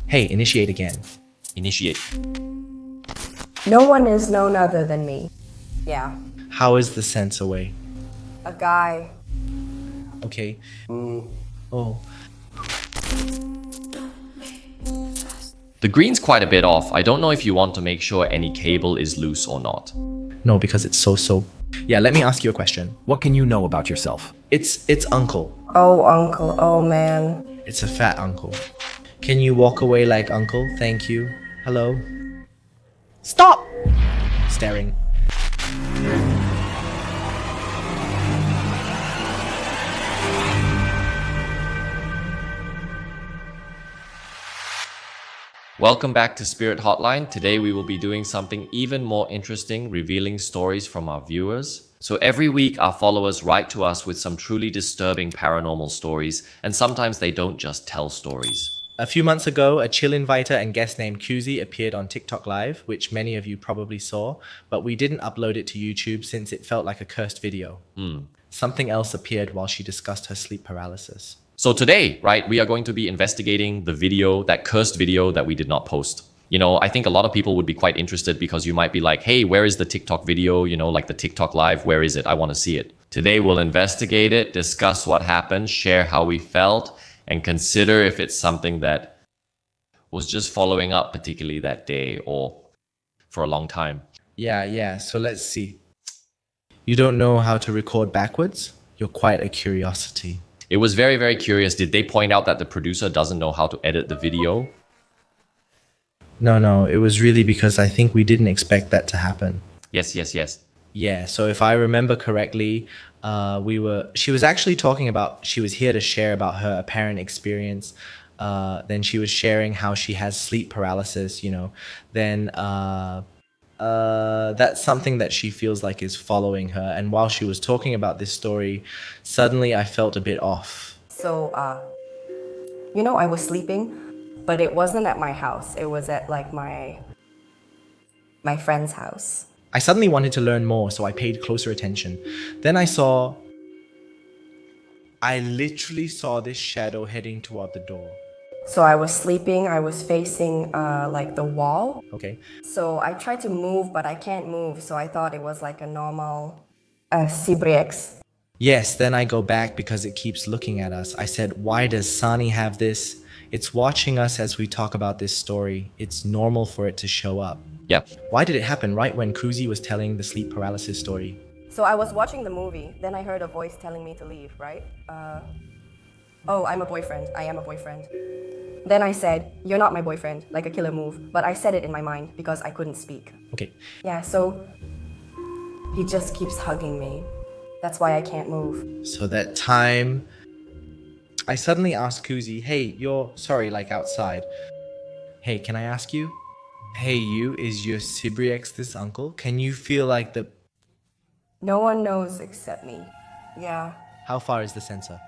Hey, initiate again. Initiate. No one is known other than me. Yeah. How is the sense away? A guy. Okay. Oh. The green's quite a bit off. I don't know if you want to make sure any cable is loose or not. No, because it's so. Yeah, let me ask you a question. What can you know about yourself? It's uncle. Oh, uncle. Oh, man. It's a fat uncle. Can you walk away like uncle? Thank you. Hello? Stop! Staring. Welcome back to Spirit Hotline. Today we will be doing something even more interesting, revealing stories from our viewers. So every week our followers write to us with some truly disturbing paranormal stories, and sometimes they don't just tell stories. A few months ago, a chill inviter and guest named QZ appeared on TikTok Live, which many of you probably saw, but we didn't upload it to YouTube since it felt like a cursed video. Something else appeared while she discussed her sleep paralysis. So today, right, we are going to be investigating the video, that cursed video that we did not post. You know, I think a lot of people would be quite interested because you might be like, hey, where is the TikTok video? You know, like the TikTok Live, where is it? I want to see it. Today we'll investigate it, discuss what happened, share how we felt, and consider if it's something that was just following up particularly that day or for a long time. Yeah, so let's see. You don't know how to record backwards? You're quite a curiosity. It was very, very curious. Did they point out that the producer doesn't know how to edit the video? No, it was really because I think we didn't expect that to happen. Yes. Yeah, so if I remember correctly, she was actually talking about, she was here to share about her apparent experience. Then she was sharing how she has sleep paralysis, you know. Then that's something that she feels like is following her. And while she was talking about this story, suddenly I felt a bit off. So, I was sleeping, but it wasn't at my house. It was at, like, my friend's house. I suddenly wanted to learn more, so I paid closer attention. Then I literally saw this shadow heading toward the door. So I was sleeping, I was facing, like, the wall. Okay. So I tried to move, but I can't move, so I thought it was like a normal Cibriex. Yes, then I go back because it keeps looking at us. I said, why does Sani have this? It's watching us as we talk about this story. It's normal for it to show up. Yep. Why did it happen right when Kuzi was telling the sleep paralysis story? So I was watching the movie, then I heard a voice telling me to leave, right? Oh, I'm a boyfriend. I am a boyfriend. Then I said, you're not my boyfriend, like a killer move. But I said it in my mind because I couldn't speak. Okay. Yeah, so he just keeps hugging me. That's why I can't move. So that time, I suddenly asked Kuzi, hey, like outside. Hey, can I ask you? Hey, is your Cibriex this uncle? Can you feel like the... No one knows except me. Yeah. How far is the sensor?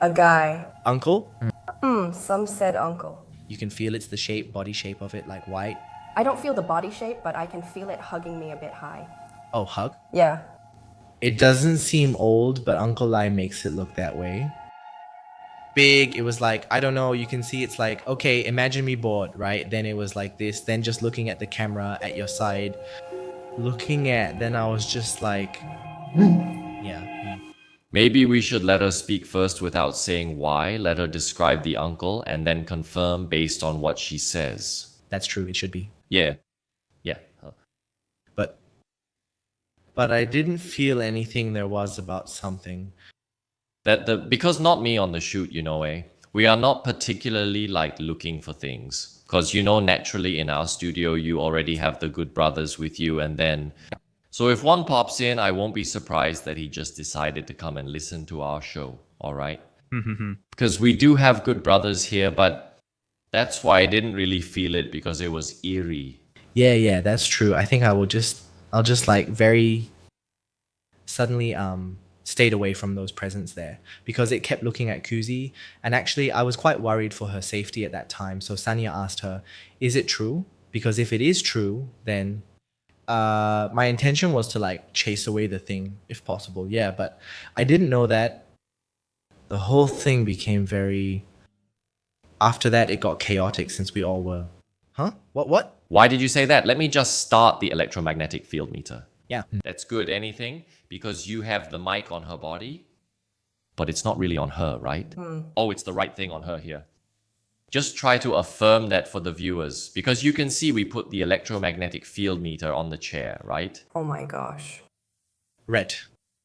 A guy. Uncle? Some said uncle. You can feel it's the body shape of it, like white. I don't feel the body shape, but I can feel it hugging me a bit high. Oh, hug? Yeah. It doesn't seem old, but Uncle Lai makes it look that way. Big, it was like, I don't know, you can see it's like, okay, imagine me bored, right? Then it was like this, then just looking at the camera at your side, then I was just like, yeah. Maybe we should let her speak first without saying why. Let her describe the uncle and then confirm based on what she says. That's true, it should be. Yeah. But I didn't feel anything there was about something. Because not me on the shoot, we are not particularly like looking for things. Because naturally in our studio you already have the good brothers with you, and then so if one pops in, I won't be surprised that he just decided to come and listen to our show, alright? Because we do have good brothers here, but that's why I didn't really feel it, because it was eerie. Yeah, that's true. I think I'll just like very suddenly stayed away from those presents there because it kept looking at Kuzi, and actually I was quite worried for her safety at that time. So Sanya asked her, is it true? Because if it is true, then my intention was to like chase away the thing if possible. Yeah, but I didn't know that the whole thing became very after that, it got chaotic since we all were. Huh? What? Why did you say that? Let me just start the electromagnetic field meter. Yeah. That's good. Anything? Because you have the mic on her body, but it's not really on her, right? Oh, it's the right thing on her here. Just try to affirm that for the viewers, because you can see we put the electromagnetic field meter on the chair, right? Oh my gosh. Red.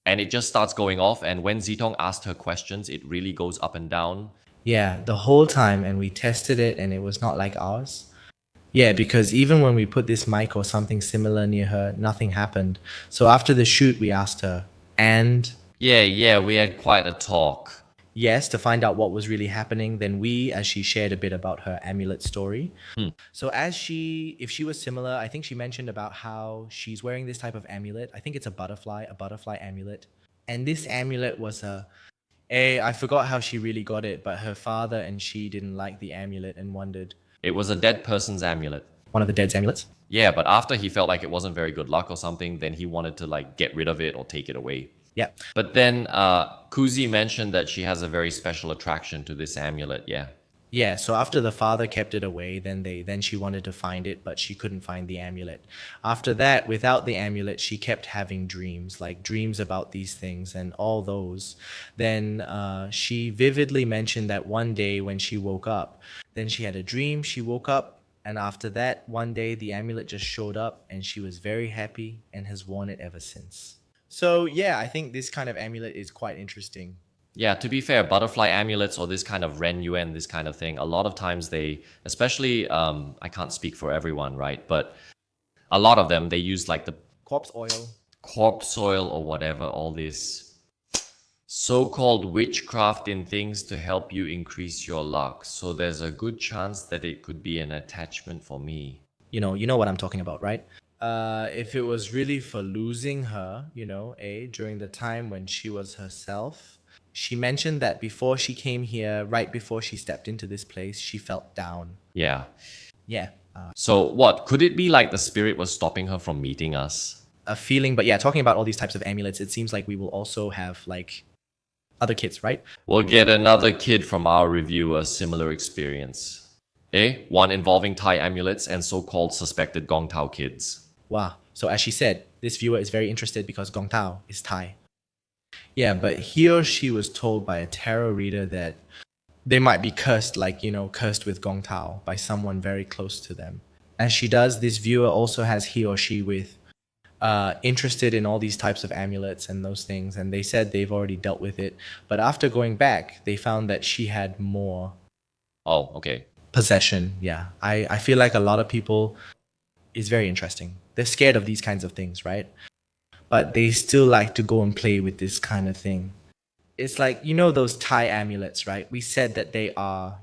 And it just starts going off, and when Zitong asked her questions, it really goes up and down. Yeah, the whole time, and we tested it, and it was not like ours. Yeah, because even when we put this mic or something similar near her, nothing happened. So after the shoot, we asked her, and Yeah, we had quite a talk. yes, to find out what was really happening. Then as she shared a bit about her amulet story. So if she was similar, I think she mentioned about how she's wearing this type of amulet. I think it's a butterfly amulet. And this amulet was I forgot how she really got it, but her father and she didn't like the amulet and wondered. It was a dead person's amulet. One of the dead's amulets? Yeah, but after he felt like it wasn't very good luck or something, then he wanted to like get rid of it or take it away. Yeah. But then Kuzi mentioned that she has a very special attraction to this amulet, yeah. Yeah, so after the father kept it away, then she wanted to find it, but she couldn't find the amulet. After that, without the amulet, she kept having dreams, like dreams about these things and all those. Then she vividly mentioned that one day when she woke up, then she had a dream, she woke up, and after that, one day the amulet just showed up and she was very happy and has worn it ever since. So yeah, I think this kind of amulet is quite interesting. Yeah, to be fair, butterfly amulets or this kind of Ren Yuan, this kind of thing, a lot of times they, especially, I can't speak for everyone, right? But a lot of them, they use like the Corpse oil. corpse oil or whatever, all this so-called witchcraft in things to help you increase your luck. So there's a good chance that it could be an attachment for me. You know what I'm talking about, right? If it was really for losing her, during the time when she was herself, she mentioned that before she came here, right before she stepped into this place, she felt down. Yeah. Yeah, So what? Could it be like the spirit was stopping her from meeting us? a feeling. But yeah, talking about all these types of amulets, it seems like we will also have like other kids, right? We'll get another kid from our review a similar experience. One involving Thai amulets and so-called suspected Gong Tao kids. Wow. So as she said, this viewer is very interested because Gong Tao is Thai. Yeah, but he or she was told by a tarot reader that they might be cursed, cursed with Gong Tao by someone very close to them. As she does, this viewer also has he or she with interested in all these types of amulets and those things, and they said they've already dealt with it. But after going back, they found that she had more Oh, okay. possession. Yeah, I feel like a lot of people is very interesting. They're scared of these kinds of things, right? But they still like to go and play with this kind of thing. It's like, those Thai amulets, right? We said that they are,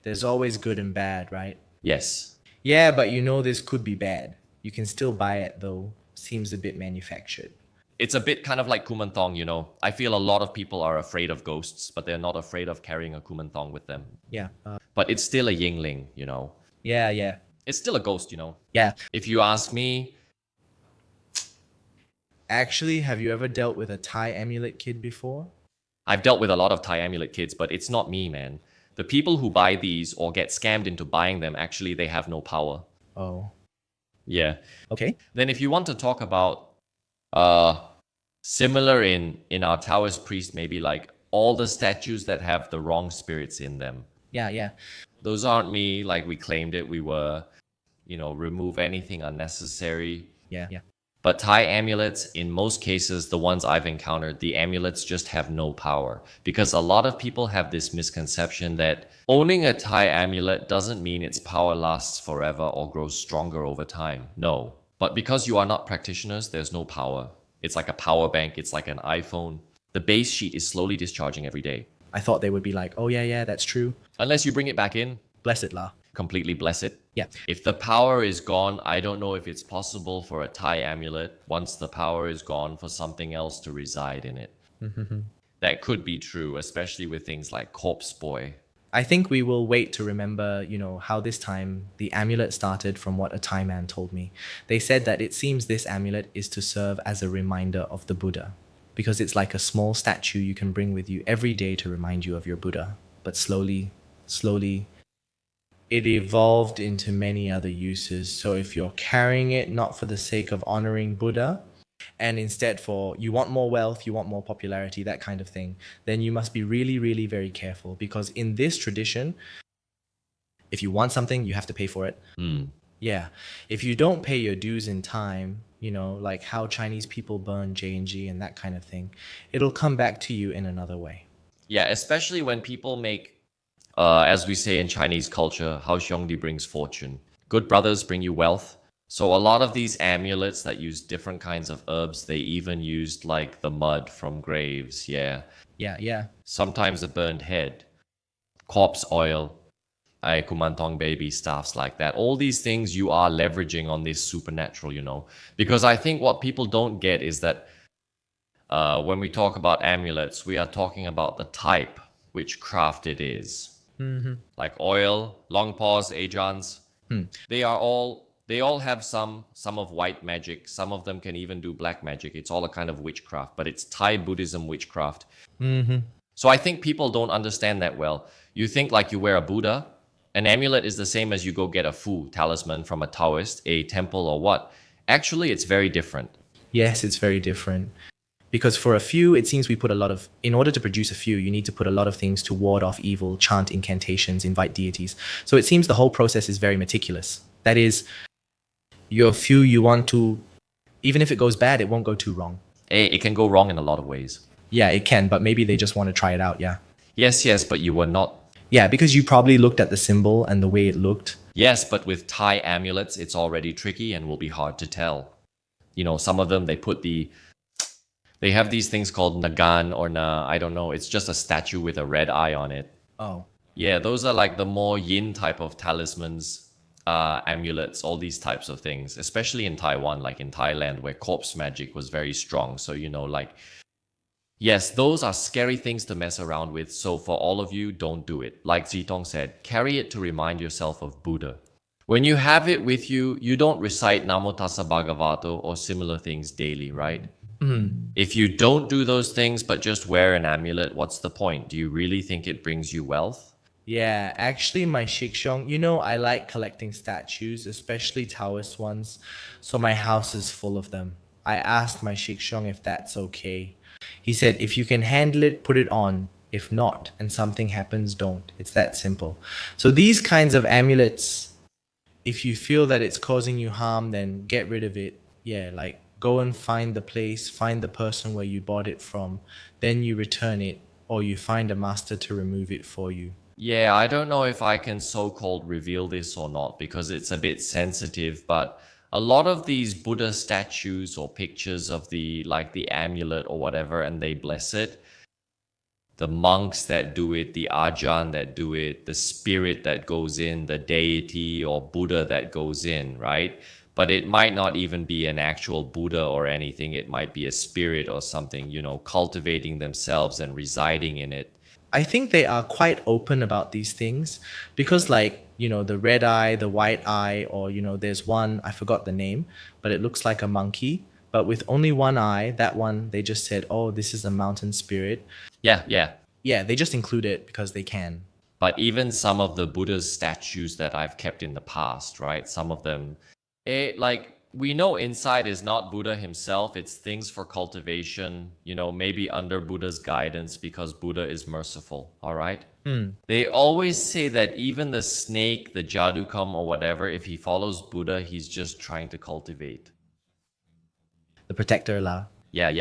there's always good and bad, right? Yes. Yeah, but this could be bad. You can still buy it though. Seems a bit manufactured. It's a bit kind of like Kumantong, I feel a lot of people are afraid of ghosts, but they're not afraid of carrying a Kumantong with them. Yeah. But it's still a Yingling, Yeah. It's still a ghost, Yeah. If you ask me, Actually, have you ever dealt with a Thai amulet kid before? I've dealt with a lot of Thai amulet kids, but it's not me, man. The people who buy these or get scammed into buying them, actually, they have no power. Oh. Yeah. Okay. Then if you want to talk about similar in our Taoist priest, maybe like all the statues that have the wrong spirits in them. Yeah. Those aren't me, like we claimed it. We were, remove anything unnecessary. Yeah. But Thai amulets, in most cases, the ones I've encountered, the amulets just have no power. Because a lot of people have this misconception that owning a Thai amulet doesn't mean its power lasts forever or grows stronger over time. No. But because you are not practitioners, there's no power. It's like a power bank, it's like an iPhone. The base sheet is slowly discharging every day. I thought they would be like, oh yeah, that's true. Unless you bring it back in, Bless it lah. completely bless it. Yeah. If the power is gone, I don't know if it's possible for a Thai amulet, once the power is gone, for something else to reside in it. That could be true, especially with things like Corpse Boy. I think we will wait to remember, how this time the amulet started from what a Thai man told me. They said that it seems this amulet is to serve as a reminder of the Buddha, because it's like a small statue you can bring with you every day to remind you of your Buddha. But slowly, it evolved into many other uses. So if you're carrying it not for the sake of honoring Buddha, and instead for you want more wealth, you want more popularity, that kind of thing, then you must be really, really very careful, because in this tradition, if you want something, you have to pay for it. Yeah. If you don't pay your dues in time, like how Chinese people burn J&G and that kind of thing, it'll come back to you in another way. Yeah, especially when people make, as we say in Chinese culture, 好兄弟 brings fortune. Good brothers bring you wealth. So a lot of these amulets that use different kinds of herbs, they even used like the mud from graves. Yeah. Yeah. Sometimes a burned head, corpse oil, kumantong baby, stuffs like that. All these things you are leveraging on this supernatural, because I think what people don't get is that when we talk about amulets, we are talking about the type, which craft it is. Like oil, long pause, ajans. They all have some of white magic. Some of them can even do black magic. It's all a kind of witchcraft, but it's Thai Buddhism witchcraft. So I think people don't understand that well. You think like you wear a Buddha. An amulet is the same as you go get a Fu talisman from a Taoist, a temple, or what. Actually, it's very different. Yes, it's very different. Because for a few, it seems we put in order to produce a few, you need to put a lot of things to ward off evil, chant incantations, invite deities. So it seems the whole process is very meticulous. That is, your few you want to, even if it goes bad, it won't go too wrong. It can go wrong in a lot of ways. Yeah, it can, but maybe they just want to try it out, yeah. Yes, but you were not. Yeah, because you probably looked at the symbol and the way it looked. Yes, but with Thai amulets, it's already tricky and will be hard to tell. Some of them, they have these things called nagan or I don't know. It's just a statue with a red eye on it. Oh. Yeah, those are like the more yin type of talismans, amulets, all these types of things, especially in Taiwan, like in Thailand, where corpse magic was very strong. So, yes, those are scary things to mess around with. So for all of you, don't do it. Like Zitong said, carry it to remind yourself of Buddha. When you have it with you, you don't recite Namo Tassa Bhagavato or similar things daily, right? If you don't do those things but just wear an amulet, what's the point? Do you really think it brings you wealth? Yeah, actually my Shikshong, I like collecting statues, especially Taoist ones. So my house is full of them. I asked my Shikshong if that's okay. He said, if you can handle it, put it on. If not, and something happens, don't. It's that simple. So these kinds of amulets, if you feel that it's causing you harm, then get rid of it. Yeah, like go and find the place, find the person where you bought it from, then you return it, or you find a master to remove it for you. Yeah, I don't know if I can so-called reveal this or not because it's a bit sensitive, but a lot of these Buddha statues or pictures of the amulet or whatever, and they bless it, the monks that do it, the Ajahn that do it, the spirit that goes in, the deity or Buddha that goes in, right? But it might not even be an actual Buddha or anything. It might be a spirit or something, cultivating themselves and residing in it. I think they are quite open about these things because the red eye, the white eye, or, there's one, I forgot the name, but it looks like a monkey, but with only one eye, that one, they just said, oh, this is a mountain spirit. Yeah. Yeah, they just include it because they can. But even some of the Buddha's statues that I've kept in the past, right? Some of them, we know inside is not Buddha himself. It's things for cultivation, maybe under Buddha's guidance because Buddha is merciful, all right? They always say that even the snake, the jadukam or whatever, if he follows Buddha, he's just trying to cultivate. The protector la. Yeah.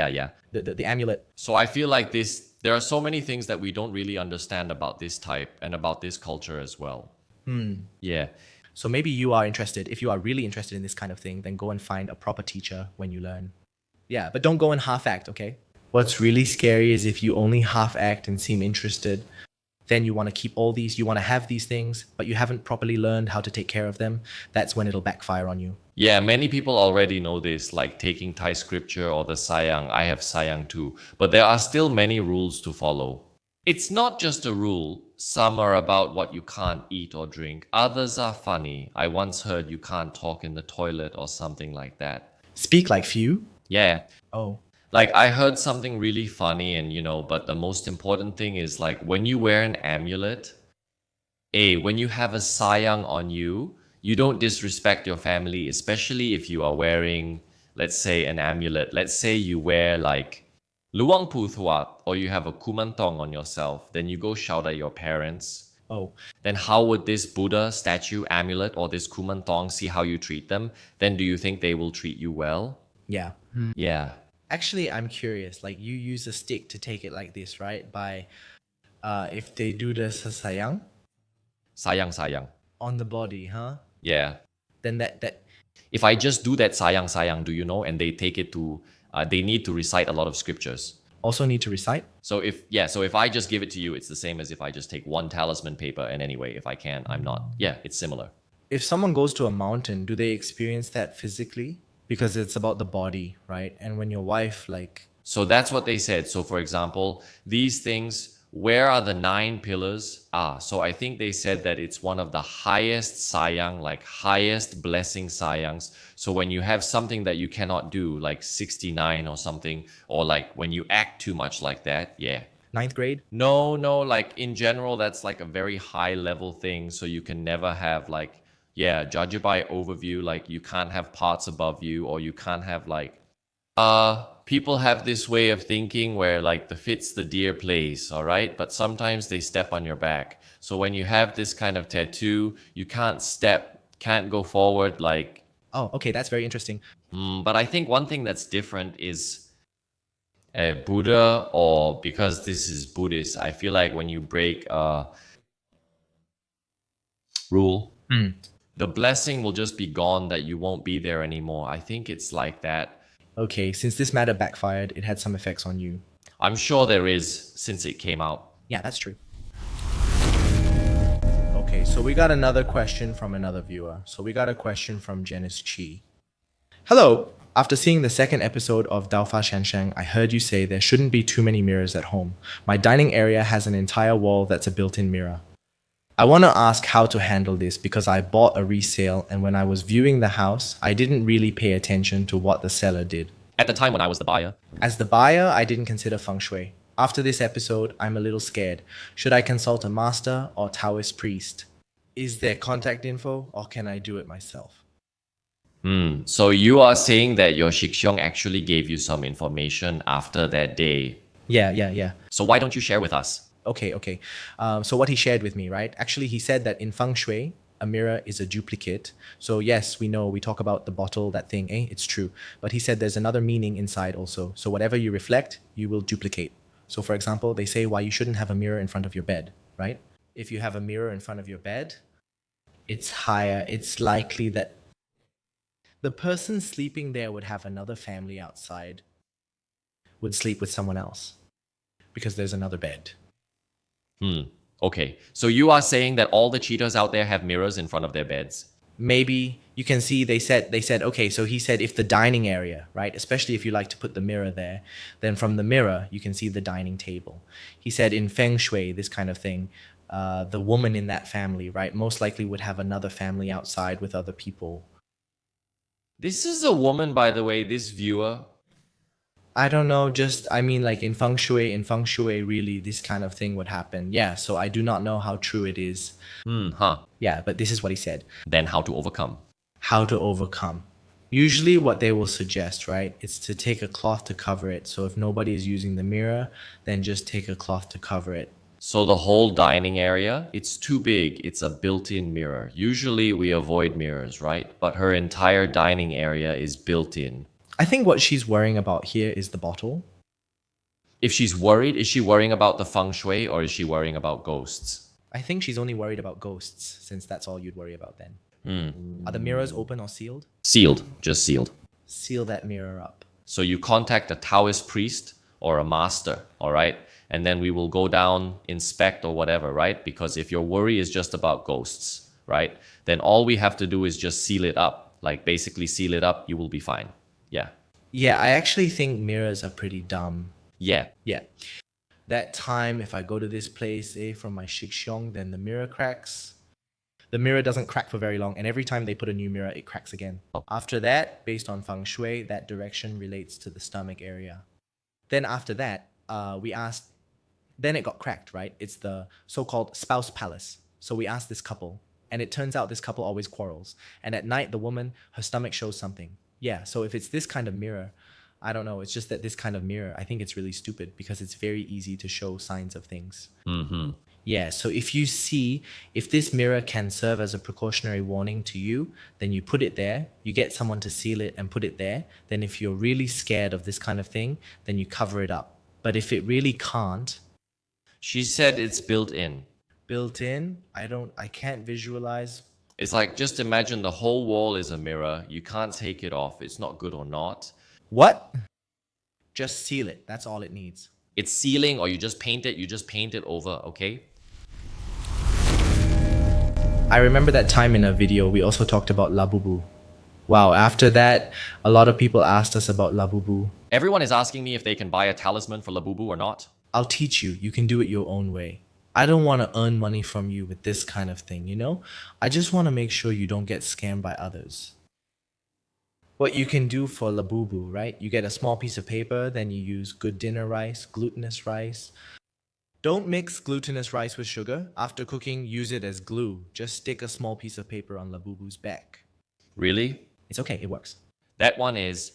The amulet. So I feel like there are so many things that we don't really understand about this type and about this culture as well. Yeah. So maybe you are interested. If you are really interested in this kind of thing, then go and find a proper teacher when you learn. Yeah, but don't go and half act, okay? What's really scary is if you only half act and seem interested, then you want to keep all these, you want to have these things, but you haven't properly learned how to take care of them. That's when it'll backfire on you. Yeah, many people already know this, like taking Thai scripture or the sayang. I have sayang too, but there are still many rules to follow. It's not just a rule. Some are about what you can't eat or drink. Others are funny. I once heard you can't talk in the toilet or something like that. Speak like few? Yeah. Oh. Like I heard something really funny and but the most important thing is like when you wear an amulet, When you have a sayang on you, you don't disrespect your family, especially if you are wearing, let's say, an amulet. Let's say you wear like luang puthwat or you have a kumantong on yourself, then you go shout at your parents. Oh, Then how would this Buddha statue, amulet, or this kumantong see how you treat them? Then do you think they will treat you well? yeah. Yeah. Actually, I'm curious. Like you use a stick to take it like this, right? By if they do the sasayang Sayang, sayang. on the body, huh? Yeah. Then that If I just do that sayang, sayang, do you know? And they take it to, they need to recite a lot of scriptures. also need to recite. So if I just give it to you, it's the same as if I just take one talisman paper. And anyway, if I can, I'm not. Yeah, it's similar. If someone goes to a mountain, do they experience that physically? Because it's about the body, right? And when your wife, like, So that's what they said. So for example, these things, where are the 9 pillars? So I think they said that it's one of the highest sayang, like highest blessing sayangs. So when you have something that you cannot do, like 69 or something, or like when you act too much like that, yeah. ninth grade? No, like in general, that's like a very high level thing. So you can never have like, yeah, judge it by overview. Like you can't have parts above you, or you can't have like, people have this way of thinking where like the fits the deer plays, all right? But sometimes they step on your back. So when you have this kind of tattoo, you can't step, can't go forward like, Oh, okay, that's very interesting. but I think one thing that's different is Buddha, or because this is Buddhist, I feel like when you break a rule, the blessing will just be gone, that you won't be there anymore. I think it's like that. Okay, since this matter backfired, it had some effects on you. I'm sure there is, since it came out. Yeah, that's true. Okay, so we got another question from another viewer. So we got a question from Janice Chi. Hello! After seeing the second episode of Dao Fa Shanshang, I heard you say there shouldn't be too many mirrors at home. My dining area has an entire wall that's a built-in mirror. I want to ask how to handle this because I bought a resale, and when I was viewing the house, I didn't really pay attention to what the seller did. At the time when I was the buyer, As the buyer, I didn't consider Feng Shui. After this episode, I'm a little scared. Should I consult a master or Taoist priest? Is there contact info, or can I do it myself? so you are saying that your Shikshyong actually gave you some information after that day. Yeah. So why don't you share with us? Okay. So what he shared with me, right? Actually, he said that in Feng Shui, a mirror is a duplicate. So yes, we know, we talk about the bottle, that thing, it's true. But he said there's another meaning inside also. So whatever you reflect, you will duplicate. So for example, they say why you shouldn't have a mirror in front of your bed, right? If you have a mirror in front of your bed, it's higher. It's likely that the person sleeping there would have another family outside, would sleep with someone else because there's another bed. Okay, so you are saying that all the cheaters out there have mirrors in front of their beds. Maybe you can see they said okay, so he said if the dining area, right, especially if you like to put the mirror there, then from the mirror you can see the dining table. He said in Feng Shui, this kind of thing, the woman in that family, right, most likely would have another family outside with other people. This is a woman, by the way, this viewer. I don't know, I mean like in Feng Shui really this kind of thing would happen. Yeah, so I do not know how true it is. Yeah, but this is what he said. Then how to overcome? How to overcome. Usually what they will suggest, right, is to take a cloth to cover it. So if nobody is using the mirror, then just take a cloth to cover it. So the whole dining area, it's too big. It's a built-in mirror. Usually we avoid mirrors, right? But her entire dining area is built-in. I think what she's worrying about here is the bottle. If she's worried, is she worrying about the feng shui, or is she worrying about ghosts? I think she's only worried about ghosts, since that's all you'd worry about then. Are the mirrors open or sealed? Sealed, just sealed. Seal that mirror up. So you contact a Taoist priest or a master, all right? And then we will go down, inspect or whatever, right? Because if your worry is just about ghosts, right? Then all we have to do is just seal it up. Like basically seal it up, you will be fine. Yeah. Yeah, I actually think mirrors are pretty dumb. Yeah. Yeah. That time, if I go to this place, from my Shikshyong, then the mirror cracks. The mirror doesn't crack for very long, and every time they put a new mirror, it cracks again. After that, based on Feng Shui, that direction relates to the stomach area. Then after that, we asked, then it got cracked, right? It's the so-called spouse palace. So we asked this couple, and it turns out this couple always quarrels. And at night, the woman, her stomach shows something. Yeah, so if it's this kind of mirror, I don't know. It's just that this kind of mirror, I think it's really stupid because it's very easy to show signs of things. Yeah, so if this mirror can serve as a precautionary warning to you, then you put it there, you get someone to seal it and put it there. Then if you're really scared of this kind of thing, then you cover it up. But if it really can't, She said it's built in. built in, I can't visualize. It's like, just imagine the whole wall is a mirror. You can't take it off. It's not good or not. What? Just seal it. That's all it needs. It's sealing, or you just paint it over, okay? I remember that time in a video, we also talked about labubu. Wow, after that, a lot of people asked us about labubu. Everyone is asking me if they can buy a talisman for Labubu or not. I'll teach you. You can do it your own way. I don't want to earn money from you with this kind of thing, you know? I just want to make sure you don't get scammed by others. What you can do for labubu, right? You get a small piece of paper, then you use good dinner rice, glutinous rice. Don't mix glutinous rice with sugar. After cooking, use it as glue. Just stick a small piece of paper on labubu's back. Really? It's okay, it works. That one is...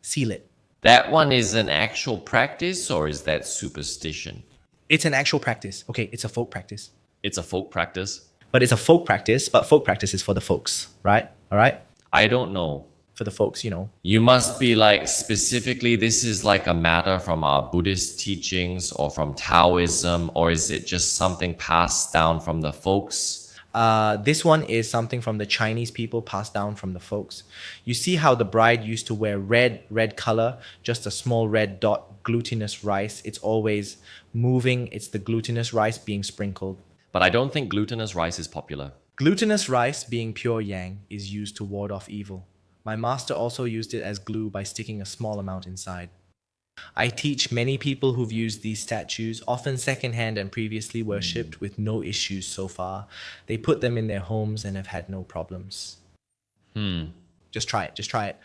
Seal it. That one is an actual practice, or is that superstition? It's an actual practice. Okay, it's a folk practice. It's a folk practice? But it's a folk practice, but folk practice is for the folks, right? All right? I don't know. For the folks, you know. You must be like, specifically, this is like a matter from our Buddhist teachings or from Taoism, or is it just something passed down from the folks? This one is something from the Chinese people passed down from the folks. You see how the bride used to wear red color, just a small red dot, glutinous rice. It's always moving. It's the glutinous rice being sprinkled. But I don't think glutinous rice is popular. Glutinous rice, being pure yang, is used to ward off evil. My master also used it as glue by sticking a small amount inside. I teach many people who've used these statues, often secondhand and previously worshipped, with no issues so far. They put them in their homes and have had no problems. Just try it.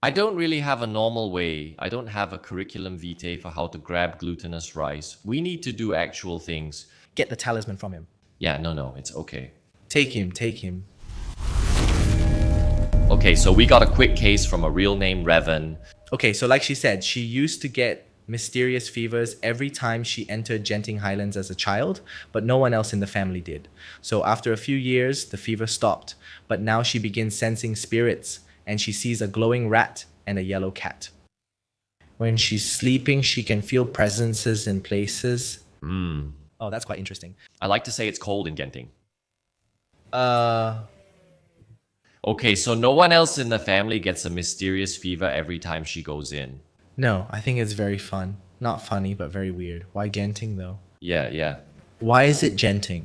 I don't really have a normal way. I don't have a curriculum vitae for how to grab glutinous rice. We need to do actual things. Get the talisman from him. Yeah, no, it's okay. Take him. Okay, so we got a quick case from a real name Revan. Okay, so like she said, she used to get mysterious fevers every time she entered Genting Highlands as a child, but no one else in the family did. So after a few years, the fever stopped, but now she begins sensing spirits, and she sees a glowing rat and a yellow cat. When she's sleeping, she can feel presences in places. Oh, that's quite interesting. I like to say it's cold in Genting. Uh, Okay, so no one else in the family gets a mysterious fever every time she goes in. no, I think it's very fun. Not funny, but very weird. Why Genting though? Yeah. Why is it Genting?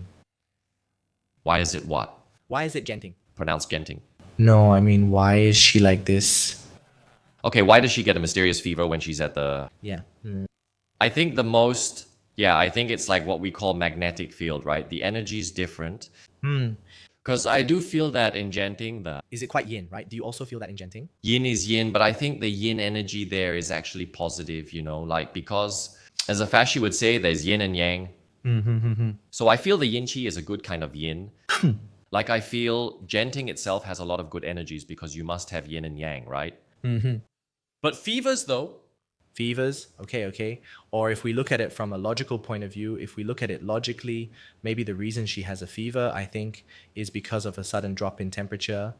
Why is it what? Why is it Genting? Pronounced Genting. No, I mean, why is she like this? Okay, why does she get a mysterious fever when she's at the... Yeah. I think I think it's like what we call magnetic field, right? The energy is different. Because I do feel that in Genting, the Is it quite yin, right? Do you also feel that in Genting? yin is yin, but I think the yin energy there is actually positive, you know, like because as a Fashi would say, there's yin and yang. So I feel the yin chi is a good kind of yin. Like I feel Genting itself has a lot of good energies because you must have yin and yang, right? But fevers though, Fevers, okay. Or if we look at it from a logical point of view, if we look at it logically, maybe the reason she has a fever, I think, is because of a sudden drop in temperature.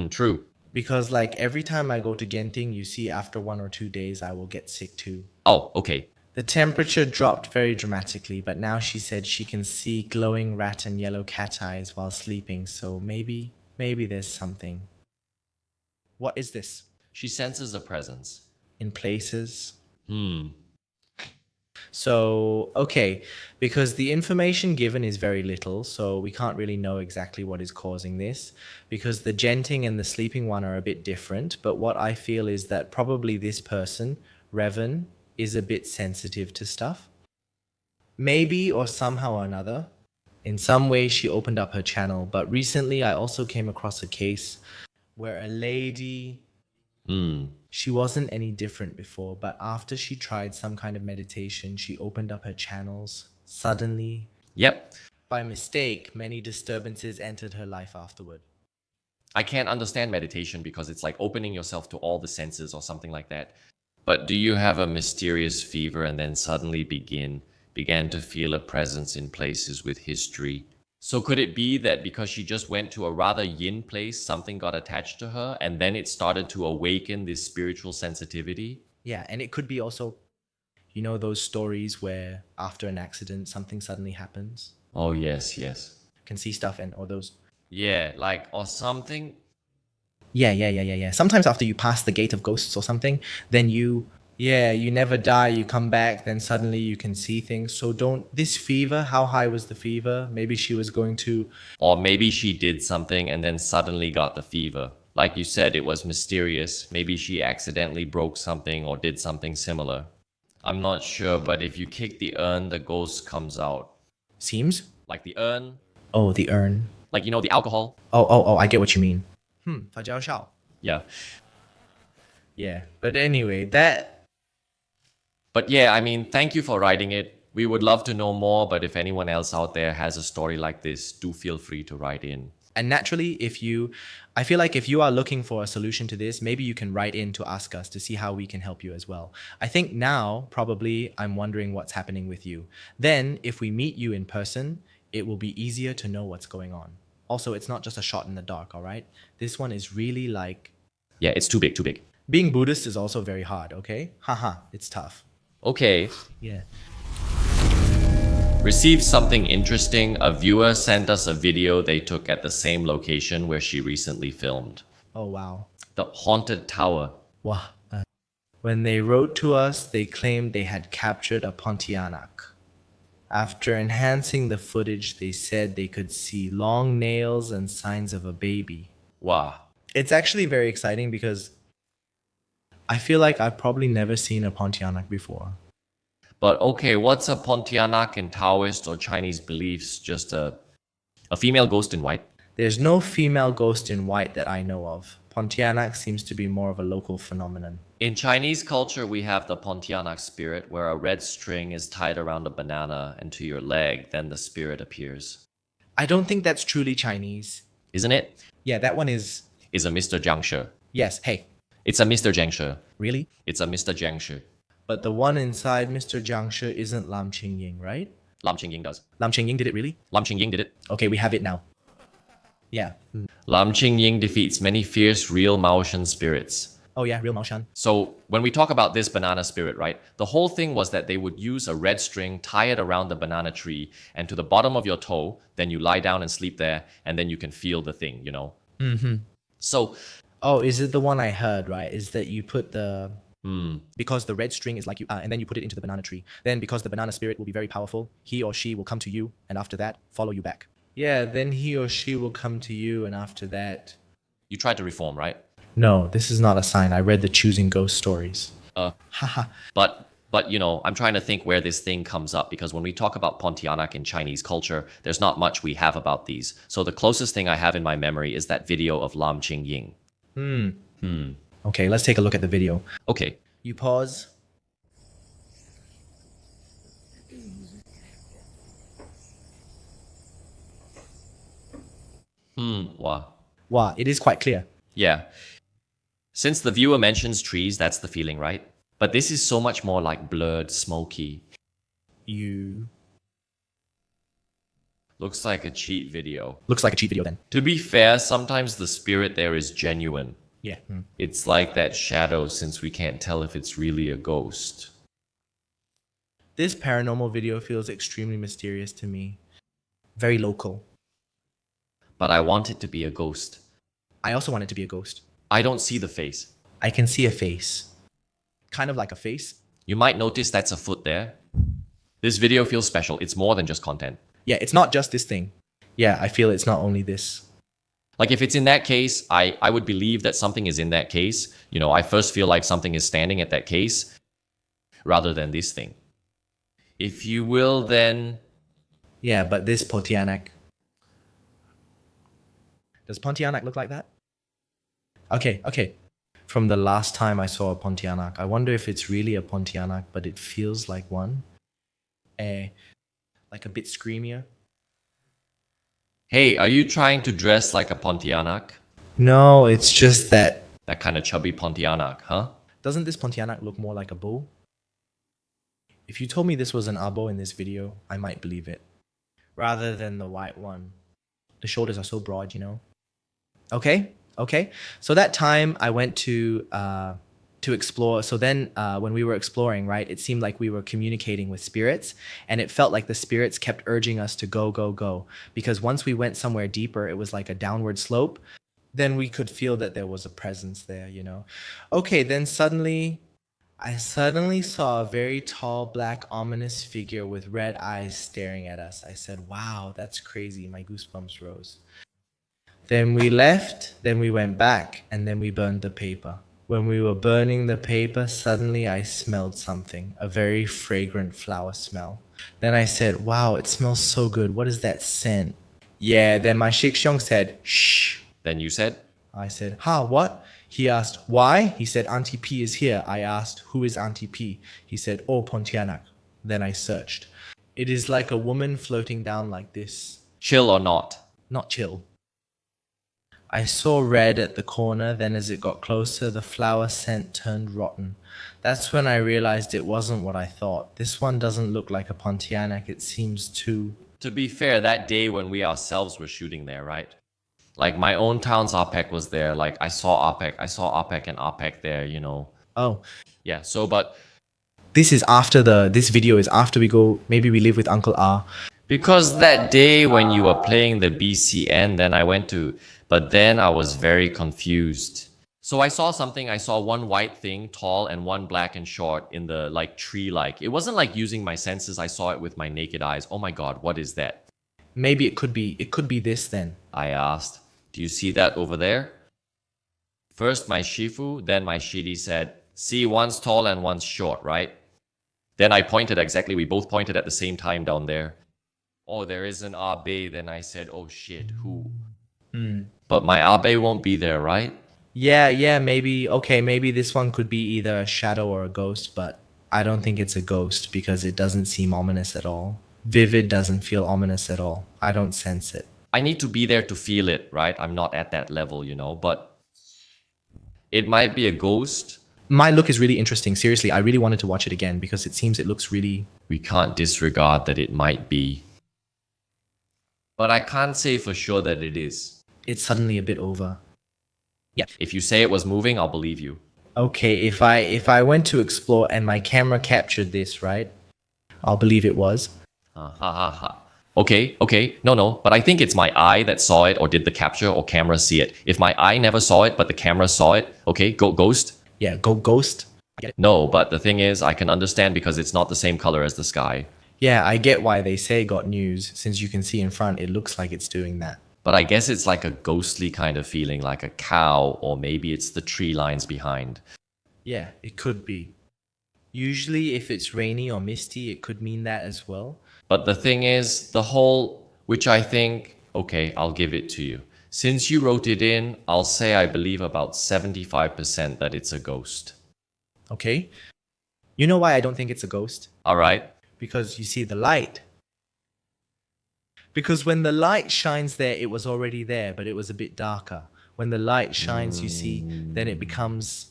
True. Because like every time I go to Genting, you see after 1 or 2 days, I will get sick too. Oh, okay. The temperature dropped very dramatically, but now she said she can see glowing rat and yellow cat eyes while sleeping, so maybe there's something. What is this? She senses a presence. In places? So, okay, because the information given is very little, so we can't really know exactly what is causing this, because the Genting and the sleeping one are a bit different, but what I feel is that probably this person, Revan, is a bit sensitive to stuff. Maybe or somehow or another, in some way she opened up her channel, but recently I also came across a case where a lady... She wasn't any different before, but after she tried some kind of meditation, she opened up her channels suddenly. Yep. By mistake, many disturbances entered her life afterward. I can't understand meditation because it's like opening yourself to all the senses or something like that. But do you have a mysterious fever and then suddenly began to feel a presence in places with history? So could it be that because she just went to a rather yin place, something got attached to her and then it started to awaken this spiritual sensitivity? Yeah, and it could be also, you know, those stories where after an accident something suddenly happens. Oh, yes, yes. Can see stuff and or those. Yeah, like, or something. Yeah. Sometimes after you pass the gate of ghosts or something, then you never die, you come back, then suddenly you can see things. So don't, this fever, how high was the fever? Maybe she was going to, Or maybe she did something and then suddenly got the fever. Like you said, it was mysterious. Maybe she accidentally broke something or did something similar. I'm not sure, but if you kick the urn, the ghost comes out. seems? Like the urn, Oh, the urn. like, you know, the alcohol. Oh, I get what you mean. 发酵烧. Yeah. Yeah, but anyway, that, But yeah, I mean, thank you for writing it. We would love to know more, but if anyone else out there has a story like this, do feel free to write in. and naturally, I feel like if you are looking for a solution to this, maybe you can write in to ask us to see how we can help you as well. I think now, probably, I'm wondering what's happening with you. Then, if we meet you in person, it will be easier to know what's going on. Also, it's not just a shot in the dark, all right? This one is really like, Yeah, it's too big, too big. being Buddhist is also very hard, okay? Haha, it's tough. Okay. Yeah. Received something interesting. A viewer sent us a video they took at the same location where she recently filmed. Oh, wow. The haunted tower. Wow. When they wrote to us, they claimed they had captured a Pontianak. After enhancing the footage, they said they could see long nails and signs of a baby. Wow. It's actually very exciting because I feel like I've probably never seen a Pontianak before. But okay, what's a Pontianak in Taoist or Chinese beliefs? Just a female ghost in white? There's no female ghost in white that I know of. Pontianak seems to be more of a local phenomenon. In Chinese culture, we have the Pontianak spirit, where a red string is tied around a banana and to your leg, then the spirit appears. I don't think that's truly Chinese. Isn't it? Yeah, that one is... It's a Mr. Jiangshi. Yes, hey, It's a Mr. Jiangshi. really? It's a Mr. Jiangshi. But the one inside Mr. Jiangshi isn't Lam Qingying, right? Lam Qingying does. Lam Qingying did it really? Lam Qingying did it. Okay, we have it now. Yeah. Lam Qingying defeats many fierce real Maoshan spirits. Oh yeah, real Maoshan. So when we talk about this banana spirit, right, the whole thing was that they would use a red string, tie it around the banana tree, and to the bottom of your toe, then you lie down and sleep there, and then you can feel the thing, you know? Mm-hmm. So, Oh, is it the one I heard, right? Is that you put the... Because the red string is like you... and then you put it into the banana tree. Then because the banana spirit will be very powerful, he or she will come to you, and after that, follow you back. Yeah, then he or she will come to you, and after that... you tried to reform, right? No, this is not a sign. I read the Choosing Ghost stories. But you know, I'm trying to think where this thing comes up because when we talk about Pontianak in Chinese culture, there's not much we have about these. So the closest thing I have in my memory is that video of Lam Qingying. Okay, let's take a look at the video. Okay. You pause. Wow. Wow, it is quite clear. Yeah. Since the viewer mentions trees, that's the feeling, right? But this is so much more like blurred, smoky. You... Looks like a cheat video. Looks like a cheat video then. To be fair, sometimes the spirit there is genuine. Yeah. It's like that shadow since we can't tell if it's really a ghost. This paranormal video feels extremely mysterious to me. Very local. But I want it to be a ghost. I also want it to be a ghost. I don't see the face. I can see a face. Kind of like a face. You might notice that's a foot there. This video feels special. It's more than just content. Yeah, it's not just this thing. Yeah, I feel it's not only this. Like if it's in that case, I would believe that something is in that case. You know, I first feel like something is standing at that case rather than this thing. If you will, then... Yeah, but this Pontianak... Does Pontianak look like that? Okay. From the last time I saw a Pontianak, I wonder if it's really a Pontianak, but it feels like one. Like a bit screamier. Hey, are you trying to dress like a Pontianak? No, it's just that. That kind of chubby Pontianak, huh? Doesn't this Pontianak look more like a bull? If you told me this was an abo in this video, I might believe it. Rather than the white one. The shoulders are so broad, you know? Okay. So that time I went to explore. So then when we were exploring, right, it seemed like we were communicating with spirits, and it felt like the spirits kept urging us to go. Because once we went somewhere deeper, it was like a downward slope. Then we could feel that there was a presence there, you know? Okay, then I suddenly saw a very tall, black, ominous figure with red eyes staring at us. I said, wow, that's crazy. My goosebumps rose. Then we left, then we went back, and then we burned the paper. When we were burning the paper, suddenly I smelled something, a very fragrant flower smell. Then I said, wow, it smells so good. What is that scent? Yeah, then my Shixiong said, shh. Then you said, I said, what? He asked, why? He said, Auntie P is here. I asked, who is Auntie P? He said, oh, Pontianak. Then I searched. It is like a woman floating down like this. chill or not? Not chill. I saw red at the corner, then as it got closer, the flower scent turned rotten. That's when I realized it wasn't what I thought. This one doesn't look like a Pontianak, it seems too... To be fair, that day when we ourselves were shooting there, right? Like my own town's APEC was there. Like I saw APEC and APEC there, you know. Oh, Yeah, so but this video is after we go, maybe we live with Uncle R. because that day when you were playing the BCN, but then I was very confused. So I saw one white thing, tall, and one black and short in the like tree-like. It wasn't like using my senses, I saw it with my naked eyes. Oh my god, what is that? Maybe it could be this then. I asked. Do you see that over there? First my Shifu, then my Shidi said, see, one's tall and one's short, right? Then I pointed exactly, we both pointed at the same time down there. Oh, there is an Abe. Then I said, oh shit, who? But my Abe won't be there, right? Yeah, maybe, okay, maybe this one could be either a shadow or a ghost, but I don't think it's a ghost because it doesn't seem ominous at all. Vivid doesn't feel ominous at all. I don't sense it. I need to be there to feel it, right? I'm not at that level, you know, but it might be a ghost. My look is really interesting. Seriously, I really wanted to watch it again because it seems it looks really... We can't disregard that it might be. But I can't say for sure that it is. It's suddenly a bit over. Yeah. If you say it was moving, I'll believe you. Okay, if I went to explore and my camera captured this, right? I'll believe it was. Ha ha ha. Okay. No. But I think it's my eye that saw it or did the capture or camera see it. If my eye never saw it, but the camera saw it, okay, ghost? Yeah, go ghost. I get it. No, but the thing is, I can understand because it's not the same color as the sky. Yeah, I get why they say got news. Since you can see in front, it looks like it's doing that. But I guess it's like a ghostly kind of feeling, like a cow, or maybe it's the tree lines behind. Yeah, it could be. Usually, if it's rainy or misty, it could mean that as well. But the thing is, which I think, okay, I'll give it to you. Since you wrote it in, I'll say I believe about 75% that it's a ghost. Okay? You know why I don't think it's a ghost? Alright? Because you see the light. Because when the light shines there, it was already there, but it was a bit darker. When the light shines, you see, then it becomes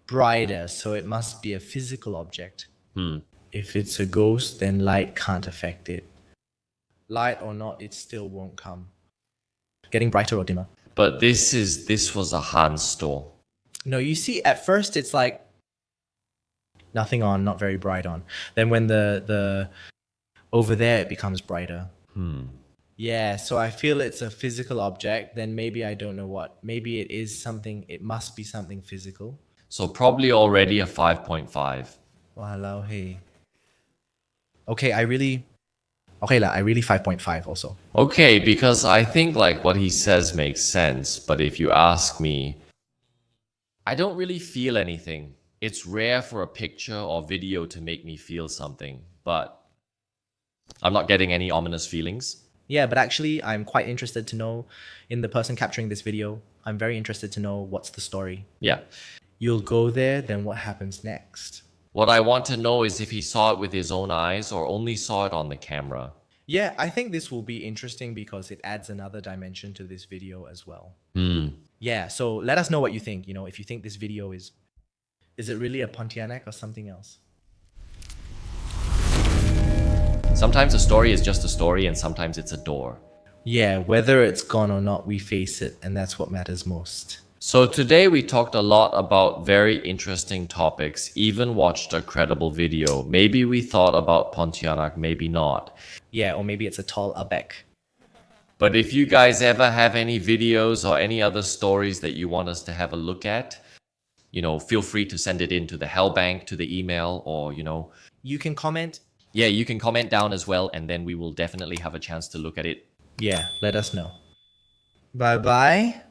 brighter, so it must be a physical object. If it's a ghost, then light can't affect it. Light or not, it still won't come. Getting brighter or dimmer. But this was a Han store. No, you see, at first it's like nothing on, not very bright on. Then when the over there, it becomes brighter. Yeah, so I feel it's a physical object. Then maybe I don't know what. Maybe it is something. It must be something physical. So probably already a 5.5. Walao, hey. Okay, I really 5.5 also. Okay, because I think like what he says makes sense, but if you ask me, I don't really feel anything. It's rare for a picture or video to make me feel something, but I'm not getting any ominous feelings. Yeah, but actually, I'm quite interested to know, in the person capturing this video, I'm very interested to know what's the story. Yeah. You'll go there, then what happens next? What I want to know is if he saw it with his own eyes or only saw it on the camera. Yeah, I think this will be interesting because it adds another dimension to this video as well. Yeah, so let us know what you think. If you think this video is it really a Pontianak or something else? Sometimes a story is just a story, and sometimes it's a door. Yeah, whether it's gone or not, we face it, and that's what matters most. So today we talked a lot about very interesting topics, even watched a credible video. Maybe we thought about Pontianak, maybe not. Yeah, or maybe it's a tall abec. But if you guys ever have any videos or any other stories that you want us to have a look at, feel free to send it in to the Hellbank, to the email, or, You can comment. Yeah, you can comment down as well, and then we will definitely have a chance to look at it. Yeah, let us know. Bye-bye.